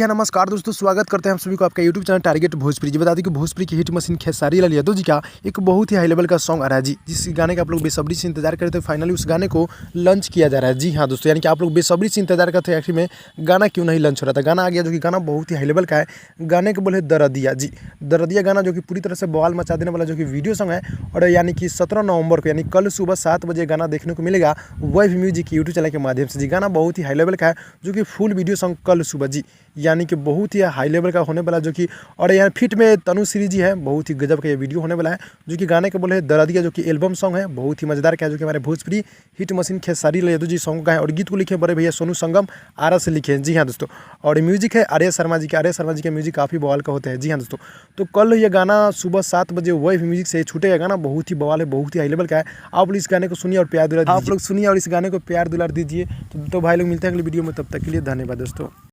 हाँ, नमस्कार दोस्तों, स्वागत करते हैं हम सभी को आपका यूट्यूब चैनल टारगेट भोजपुरी जी। बता दें कि भोजपुरी की हिट मशीन खेसारी लाल यादव जी का एक बहुत ही हाई लेवल का सॉन्ग आ रहा है जी, जिस गाने का आप लोग बेसब्री से इंतजार करते थे। फाइनली उस गाने को लॉन्च किया जा रहा है। जी हाँ दोस्तों, यानी कि आप लोग बेसब्री से इंतजार करते थे आखिर में गाना क्यों नहीं लॉन्च हो रहा था। गाना आ गया, जो कि गाना बहुत ही हाई लेवल का है। गाने के बोले दरदिया जी, दरदिया गाना जो कि पूरी तरह से बवाल मचा देने वाला जो कि वीडियो सॉन्ग है। और यानी कि 17 नवंबर को यानी कल सुबह 7 बजे गाना देखने को मिलेगा वैव म्यूजिक यूट्यूब चैनल के माध्यम से। जी गाना बहुत ही हाई लेवल का है, जो कि फुल वीडियो सॉन्ग कल सुबह जी, यानी कि बहुत ही हाई लेवल का होने वाला जो कि। और यहाँ फिट में तनुश्री जी है, बहुत ही गजब का ये वीडियो होने वाला है, जो कि गाने के बोले दरदिया जो कि एल्बम सॉन्ग है, बहुत ही मजेदार का है, जो कि हमारे Bhojpuri hit machine Khesari Lal Yadav ji song का है। और गीत को लिखे बड़े भैया सोनू संगम आरा से लिखे हैं। जी हाँ दोस्तों, और म्यूजिक है आर्य शर्मा जी के। आर्य शर्मा जी के म्यूजिक काफ़ी बवाल का होता है। जी हाँ दोस्तों, तो कल ये गाना सुबह 7 बजे वैव म्यूजिक से छूटेगा। गाना बहुत ही बवाल है, बहुत ही हाई लेवल का है। आप लोग इस गाने को सुनिए और प्यार दुलार दीजिए। आप लोग सुनिए और इस गाने को प्यार दुलार दीजिए। तो भाई लोग मिलते हैं अगली वीडियो में, तब तक के लिए धन्यवाद दोस्तों।